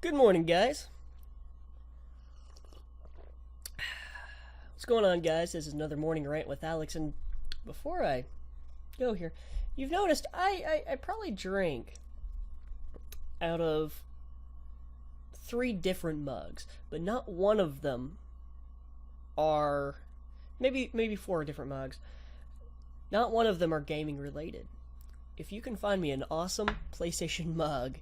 Good morning, guys. What's going on, guys? This is another morning rant with Alex, and before I go here, you've noticed I probably drink out of 3 different mugs, but not one of them are maybe 4 different mugs. Not one of them are gaming related. If you can find me an awesome PlayStation mug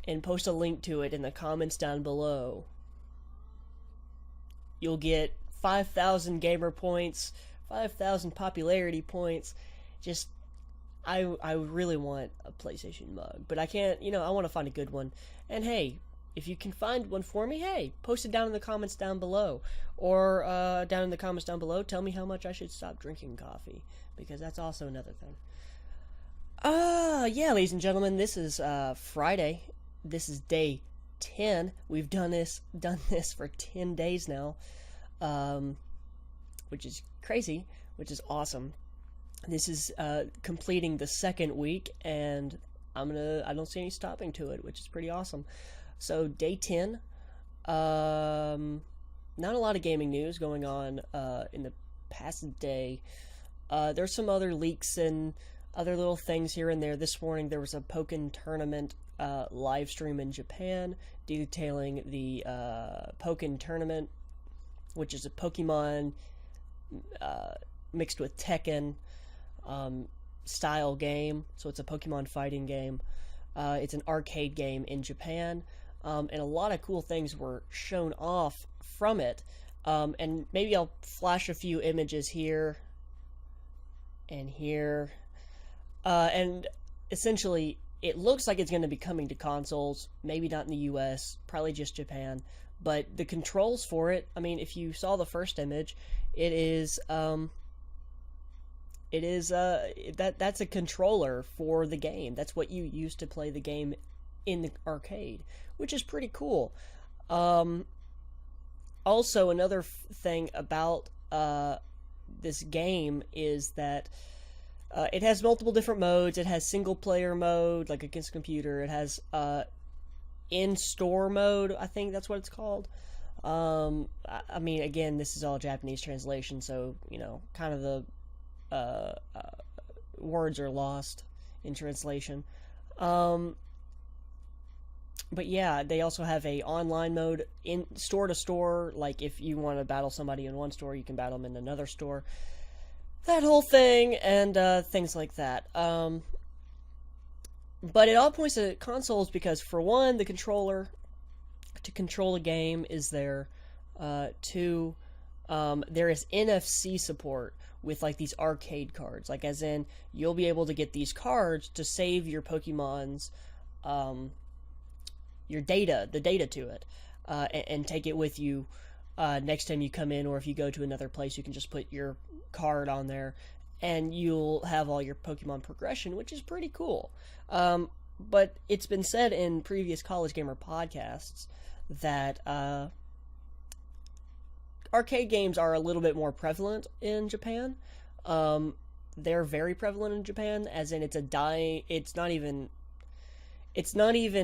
and post a link to it in the comments down below, you'll get 5,000 gamer points, 5,000 popularity points. Just, I really want a PlayStation mug, but I can't, I want to find a good one. And hey, if you can find one for me, hey, post it down in the comments down below. Or down in the comments down below, tell me how much I should stop drinking coffee, because that's also another thing. Yeah, ladies and gentlemen, this is Friday. This is day 10. We've done this for 10 days now, which is crazy, which is awesome. This is completing the second week, and I don't see any stopping to it, which is pretty awesome. So day 10, not a lot of gaming news going on in the past day. There's some other leaks and other little things here and there. This morning there was a Pokken tournament live stream in Japan detailing the Pokken tournament, which is a Pokemon mixed with Tekken style game. So it's a Pokemon fighting game. It's an arcade game in Japan, and a lot of cool things were shown off from it. And maybe I'll flash a few images here and here. And essentially, it looks like it's going to be coming to consoles, maybe not in the US, probably just Japan. But the controls for it, I mean, if you saw the first image, that's a controller for the game. That's what you use to play the game in the arcade, which is pretty cool. Also, another thing about this game is that it has multiple different modes. It has single player mode, like against a computer. It has in-store mode, I think that's what it's called. I mean, again, this is all Japanese translation, so, kind of the words are lost in translation. But yeah, they also have a online mode in store to store. Like if you want to battle somebody in one store, you can battle them in another store. That whole thing, and things like that. But it all points to consoles because, for one, the controller to control a game is there. Two, there is NFC support with like these arcade cards. Like, as in, you'll be able to get these cards to save your Pokemon's your data, the data to it, and take it with you next time you come in, or if you go to another place, you can just put your card on there, and you'll have all your Pokemon progression, which is pretty cool. But it's been said in previous College Gamer podcasts that arcade games are a little bit more prevalent in Japan. They're very prevalent in Japan, as in it's not even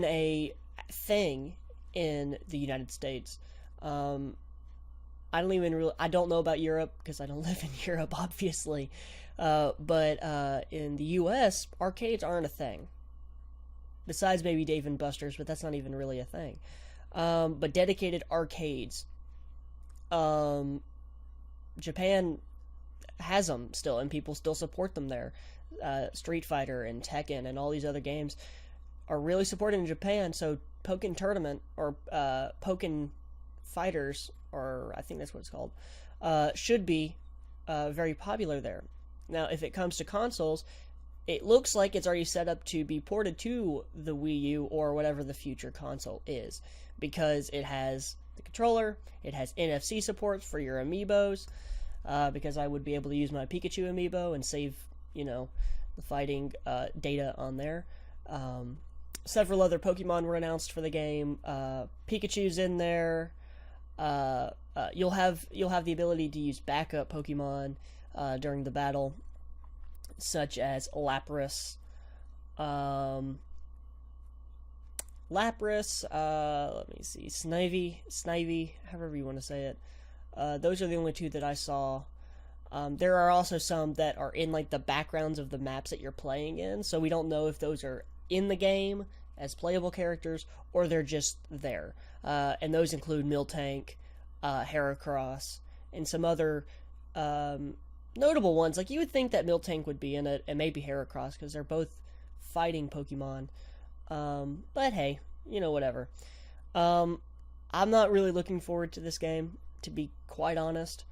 a thing in the United States. I don't know about Europe because I don't live in Europe, obviously. But in the US, arcades aren't a thing. Besides maybe Dave and Buster's, but that's not even really a thing. But dedicated arcades, Japan has them still, and people still support them there. Street Fighter and Tekken and all these other games are really supported in Japan, so Pokken Tournament, or Pokken Fighters, or I think that's what it's called, should be very popular there. Now, if it comes to consoles, it looks like it's already set up to be ported to the Wii U or whatever the future console is, because it has the controller, it has NFC support for your amiibos, because I would be able to use my Pikachu amiibo and save, the fighting data on there. Several other Pokemon were announced for the game. Pikachu's in there. You'll have the ability to use backup Pokemon during the battle, such as Lapras, Lapras, let me see, Snivy, however you want to say it. Those are the only two that I saw. There are also some that are in like the backgrounds of the maps that you're playing in, so we don't know if those are in the game as playable characters or they're just there. And those include Miltank, Heracross, and some other notable ones. Like you would think that Miltank would be in it, and maybe Heracross because they're both fighting Pokemon. But hey, whatever. I'm not really looking forward to this game, to be quite honest.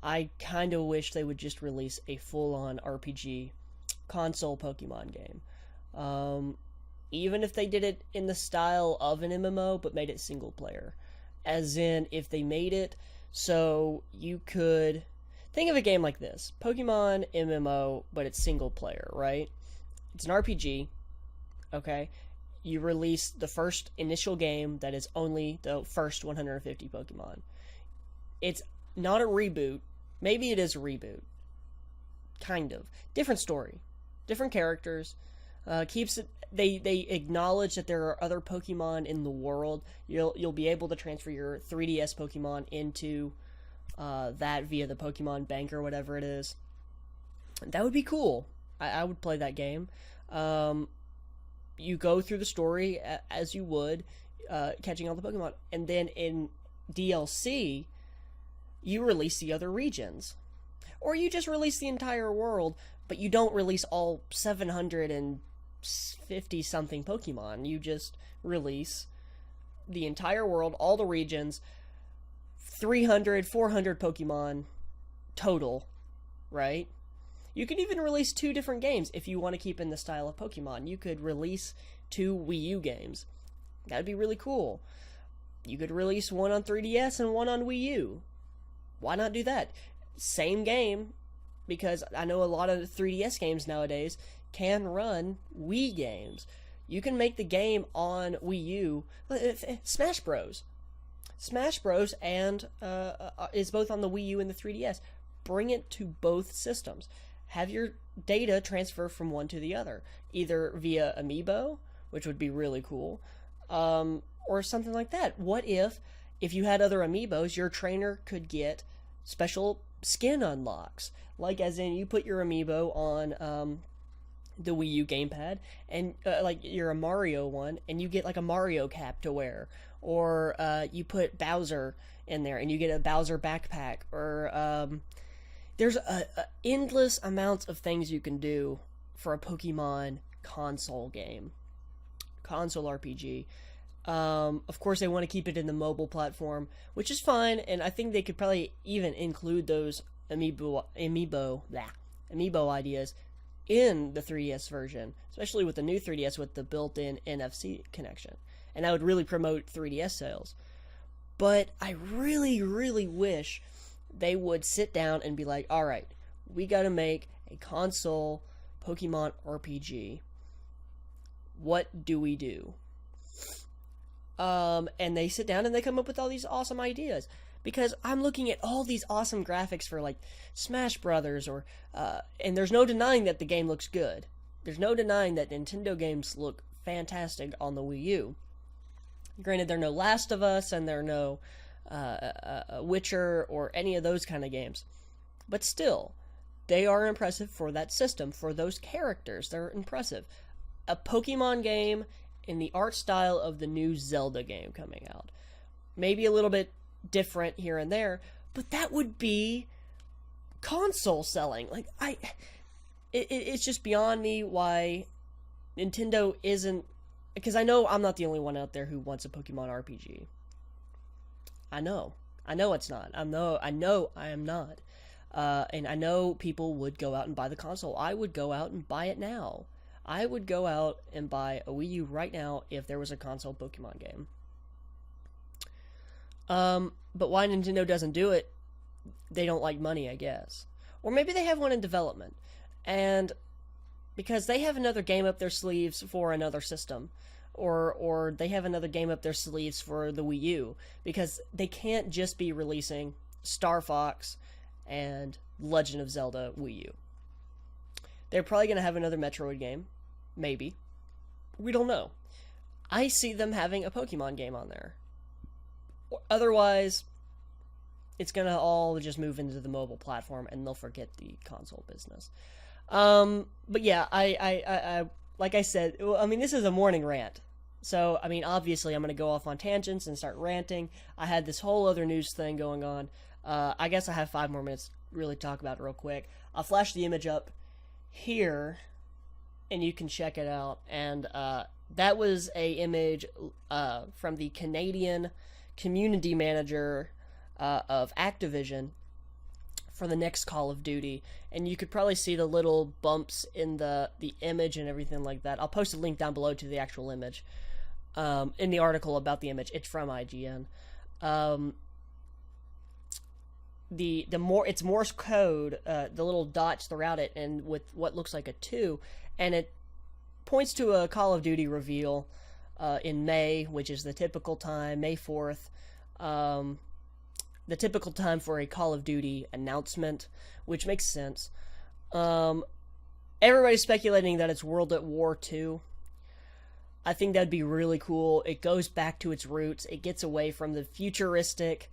I kind of wish they would just release a full-on RPG console Pokemon game. Even if they did it in the style of an MMO, but made it single player. As in, if they made it so you could... Think of a game like this. Pokemon MMO, but it's single player, right? It's an RPG, okay? You release the first initial game that is only the first 150 Pokemon. It's not a reboot. Maybe it is a reboot. Kind of. Different story. Different characters. Keeps it... They acknowledge that there are other Pokemon in the world. You'll be able to transfer your 3DS Pokemon into that via the Pokemon Bank or whatever it is. That would be cool. I would play that game. You go through the story as you would, catching all the Pokemon. And then in DLC, you release the other regions. Or you just release the entire world, but you don't release all 750-something Pokemon. You just release the entire world, all the regions, 300, 400 Pokemon total, right? You could even release 2 different games if you want to keep in the style of Pokemon. You could release 2 Wii U games. That'd be really cool. You could release one on 3DS and one on Wii U. Why not do that? Same game, because I know a lot of 3DS games nowadays can run Wii games. You can make the game on Wii U. Smash Bros. Smash Bros. And is both on the Wii U and the 3DS. Bring it to both systems. Have your data transfer from one to the other, either via Amiibo, which would be really cool, or something like that. What if you had other Amiibos, your trainer could get special skin unlocks? Like, as in, you put your Amiibo on the Wii U gamepad, and like you're a Mario one, and you get like a Mario cap to wear, or you put Bowser in there, and you get a Bowser backpack, or there's endless amounts of things you can do for a Pokemon console game, console RPG. Of course, they want to keep it in the mobile platform, which is fine, and I think they could probably even include those amiibo ideas in the 3DS version, especially with the new 3DS with the built-in NFC connection, and that would really promote 3DS sales. But I really, really wish they would sit down and be like, all right, we got to make a console Pokemon RPG. What do we do? And they sit down and they come up with all these awesome ideas. Because I'm looking at all these awesome graphics for like Smash Brothers, or and there's no denying that the game looks good. There's no denying that Nintendo games look fantastic on the Wii U. Granted, they're no Last of Us and they're no Witcher or any of those kind of games. But still, they are impressive for that system, for those characters. They're impressive. A Pokemon game in the art style of the new Zelda game coming out. Maybe a little bit different here and there, but that would be console selling. Like, it's just beyond me why Nintendo isn't, because I know I'm not the only one out there who wants a Pokemon RPG. I know it's not. I know I am not. And I know people would go out and buy the console. I would go out and buy it now. I would go out and buy a Wii U right now if there was a console Pokemon game. But why Nintendo doesn't do it, they don't like money, I guess. Or maybe they have one in development. And because they have another game up their sleeves for another system. Or they have another game up their sleeves for the Wii U. Because they can't just be releasing Star Fox and Legend of Zelda Wii U. They're probably going to have another Metroid game. Maybe. We don't know. I see them having a Pokemon game on there. Otherwise, it's gonna all just move into the mobile platform, and they'll forget the console business. But yeah, I like I said, I mean, this is a morning rant. So, I mean, obviously, I'm going to go off on tangents and start ranting. I had this whole other news thing going on. I guess I have 5 more minutes to really talk about it real quick. I'll flash the image up here, and you can check it out. And that was a image from the Canadian community manager of Activision for the next Call of Duty, and you could probably see the little bumps in the image and everything like that. I'll post a link down below to the actual image in the article about the image. It's from IGN. It's Morse code, the little dots throughout it, and with what looks like a 2, and it points to a Call of Duty reveal in May, which is the typical time, May 4th. The typical time for a Call of Duty announcement, which makes sense. Everybody's speculating that it's World at War 2. I think that'd be really cool. It goes back to its roots. It gets away from the futuristic,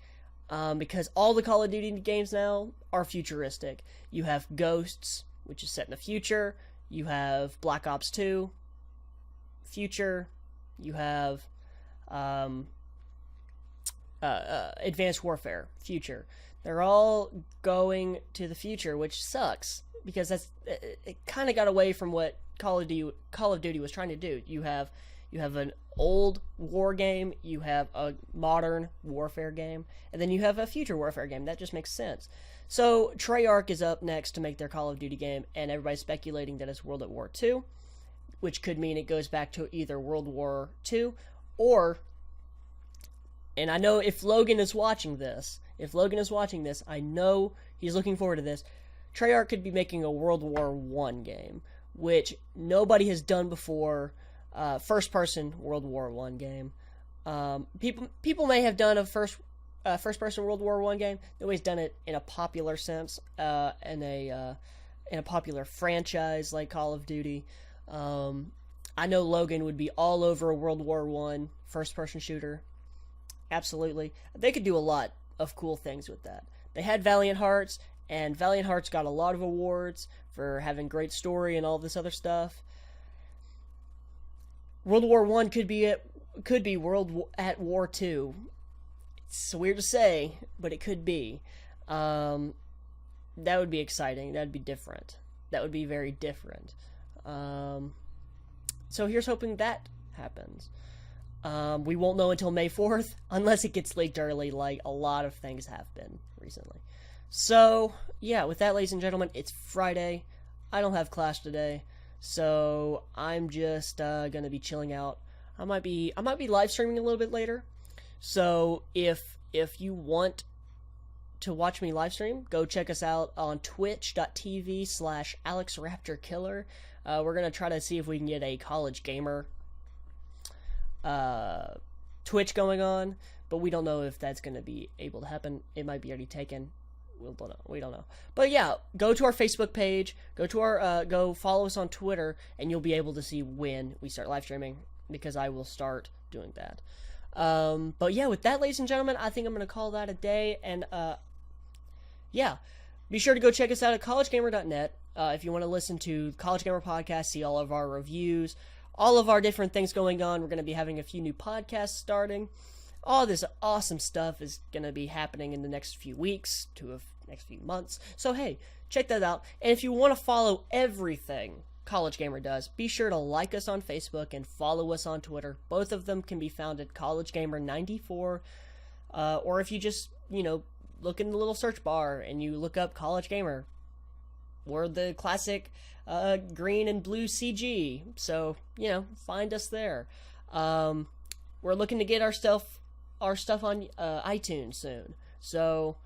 because all the Call of Duty games now are futuristic. You have Ghosts, which is set in the future. You have Black Ops 2, future. You have Advanced Warfare, future. They're all going to the future, which sucks because it kind of got away from what Call of Duty was trying to do. You have an old war game, you have a modern warfare game, and then you have a future warfare game. That just makes sense. So Treyarch is up next to make their Call of Duty game, and everybody's speculating that it's World at War 2, which could mean it goes back to either World War 2 or, and I know if Logan is watching this, I know he's looking forward to this. Treyarch could be making a World War 1 game, which nobody has done before. First-person World War 1 game. People may have done a first-person World War 1 game. Nobody's done it in a popular sense, in a popular franchise like Call of Duty. I know Logan would be all over a World War 1 first-person shooter. Absolutely. They could do a lot of cool things with that. They had Valiant Hearts, and Valiant Hearts got a lot of awards for having great story and all this other stuff. World War 1 could be World at War 2. It's weird to say, but it could be. That would be exciting. That would be different. That would be very different. So here's hoping that happens. We won't know until May 4th, unless it gets leaked early, like a lot of things have been recently. So, yeah, with that, ladies and gentlemen, it's Friday. I don't have class today, so I'm just gonna be chilling out. I might be live streaming a little bit later. So if you want to watch me live stream, go check us out on twitch.tv/AlexRaptorKiller. We're gonna try to see if we can get a college gamer Twitch going on, but we don't know if that's going to be able to happen. It might be already taken. We don't know. But yeah, go to our Facebook page, go follow us on Twitter, and you'll be able to see when we start live streaming, because I will start doing that. But yeah, with that, ladies and gentlemen, I think I'm going to call that a day, and yeah, be sure to go check us out at collegegamer.net if you want to listen to College Gamer Podcast, see all of our reviews, all of our different things going on. We're going to be having a few new podcasts starting. All this awesome stuff is going to be happening in the next few weeks to next few months. So, hey, check that out. And if you want to follow everything College Gamer does, be sure to like us on Facebook and follow us on Twitter. Both of them can be found at collegegamer94. Or if you just, look in the little search bar and you look up College Gamer, we're the classic green and blue CG, so find us there. We're looking to get our stuff on iTunes soon, so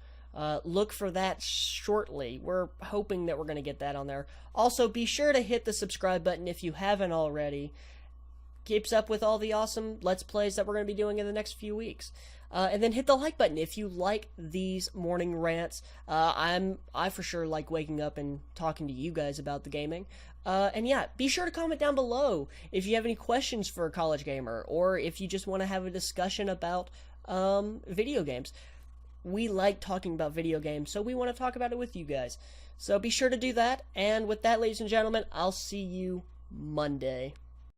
look for that shortly. We're hoping that we're going to get that on there. Also, be sure to hit the subscribe button if you haven't already. keeps up with all the awesome Let's Plays that we're going to be doing in the next few weeks. And then hit the like button if you like these morning rants. I for sure like waking up and talking to you guys about the gaming. And yeah, be sure to comment down below if you have any questions for a college gamer, or if you just want to have a discussion about video games. We like talking about video games, so we want to talk about it with you guys. So be sure to do that. And with that, ladies and gentlemen, I'll see you Monday.